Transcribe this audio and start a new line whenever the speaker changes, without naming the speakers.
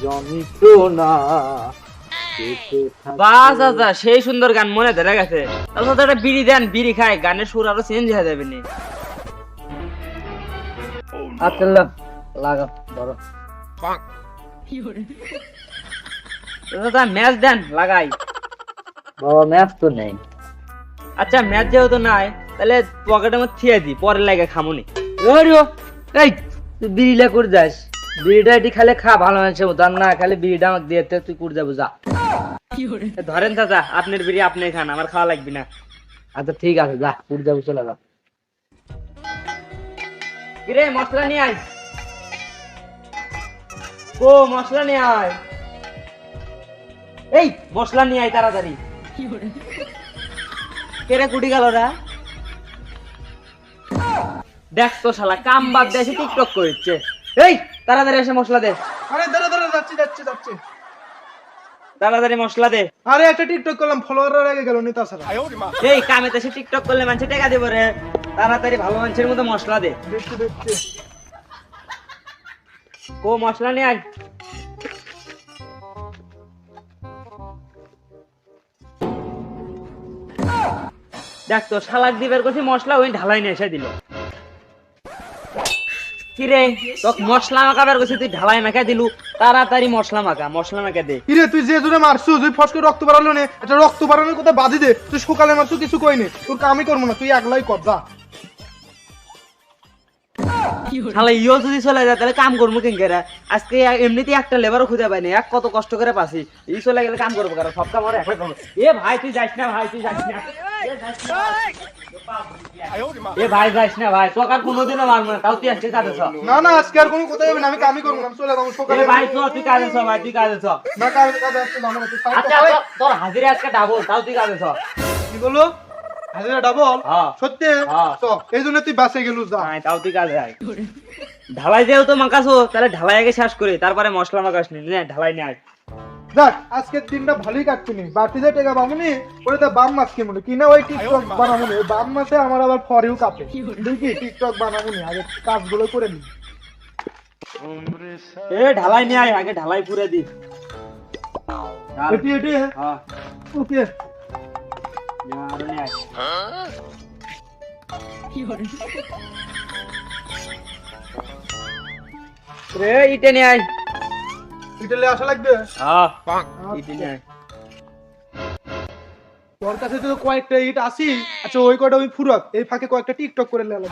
যন্ত্রণা
বাস আচ্ছা সেই সুন্দর গান মনে ধরে গেছে। তাহলে তো একটা বিড়ি দেন, বিড়ি খাই, গানের সুর আরো চেঞ্জ হয়ে যাবে নি।
আচ্ছা লাগা ধরো
দাদা ম্যাচ দেন লাগাই।
বাবা ম্যাচ তো নেই।
আচ্ছা ম্যাচ যেহেতু নাই তাহলে পকেটের মধ্যে থিয়ে দি, পরে লাগে খামুনি।
এই তুই বিড়িটা করে যাস, বিড়িটা এটি খালে খা ভালো মানুষের মতো, আর না খালি বিড়িটা আমাকে দিয়ে দে, তুই করে যাবো যা।
ধরেন চাচা আপনার বিড়ি আপনি খান, আমার খাওয়া লাগবে না।
আচ্ছা ঠিক আছে যা, করে যাবো, চলে যা।
কিরে মশলা নিয়ে আয়, ও মশলা নিয়ে আয়, এই মশলা নিয়ে আয় তাড়াতাড়ি। কেরে কুটি গেল রা, দেখ তো শালা কাম বাদ দিয়ে এসে টিকটক করছে। এই তাড়াতাড়ি এসে মশলা দে,
আরে দাঁড়া দাঁড়া, যাচ্ছি যাচ্ছি যাচ্ছি।
তাড়াতাড়ি মশলা দে।
আরে একটা টিকটক করলাম, ফলোয়ার আগে গেল নি তাছাড়া।
এই কামে তো এসে টিকটক করলে মানুষ টাকা দেবো রে, তাড়াতাড়ি ভালো মানুষের মতো মশলা দে।
দেখছি দেখছি।
ও মশলা নিয়ে আয়। দেখ তো শালাক দিবের কাছে মশলা ওই ঢালাই নিয়ে এসে দিল। কিরে তোক মশলা মাখাবার কাছে তুই ঢালাই মাখা দিলু, তাড়াতাড়ি মশলা মাখা, মশলা মাখা দে।
কিরে তুই যে জোরে মারছু, তুই ফসকে রক্ত বাড়ালো নে, এটা রক্ত বাড়ানোর কথা বাদি দে। তুই সকালে মারছু কিছু কইনি, তোর কামই করবো না, তুই একলাই কর যা।
শালা ইও যদি চলে যায় তাহলে কাম করবো কেন করে? আজকে এমনিতেই একটা লেবারও খুঁজে পাইনি, এক কত কষ্ট করে পাচ্ছি, ই চলে গেলে কাম করবো কারণ সব কাম ওরা একলাই করবো। এ ভাই তুই যাইস না, ভাই তুই যাইস না, এ ভাই যাইস না ভাই, তোকে আর কোনোদিনও মারবো না, তাও তুই আজকে কাজে চ।
না না, আজকে আর কোনো কথা হবে না, আমি কামই করবো না, আমি চলে যাবো সকালে।
এ ভাই চ, তুই কাজে চ ভাই, তুই কাজে চ।
না কাজে কাজে আসতে যাবো না, তুই সাইড
আচ্ছা
কর।
তোর হাজিরা আজকে ডাবল, তাও তুই কাজে চ।
কি বলো? হাজিরা ডাবল?
হ্যাঁ।
সত্যি?
হ্যাঁ।
চ, এই জন্য তুই বাসে গেলু, যা।
হ্যাঁ, তাও তুই কাজে আয়। ঢালাই যেহেতু মাখাছো তাহলে ঢালাই আগে শেষ করে তারপরে মশলা মাখাস নি, নে ঢালাই নিয়ে আয়।
যাক আজকের দিনটা ভালোই কাটছে নি, বাড়তি যে টাকা পাবনি ওরে তো বাম মাছ কিনবো, কিনা ওই টিকটক বানাবো নি, ওই বাম মাছে আমার আবার ফরেও কাঁপে। দেখি টিকটক বানাবো নি, আগে কাজগুলো করে নি।
এ ঢালাই নিয়ে আয়, আগে ঢালাই পুরে দি।
এটি এটি
হ্যাঁ
ওকে।
আরো নিয়ে আয়। রে ইটে নিয়ে আয়।
ইটালে আসা লাগবে।
হ্যাঁ ইটে নিয়ে আয়।
তোর কাছে তো কয়েকটা ইট আসি, আচ্ছা ওই কয়টা ওই ফুরক, এই ফাঁকে কয়েকটা টিকটক করে লেলা।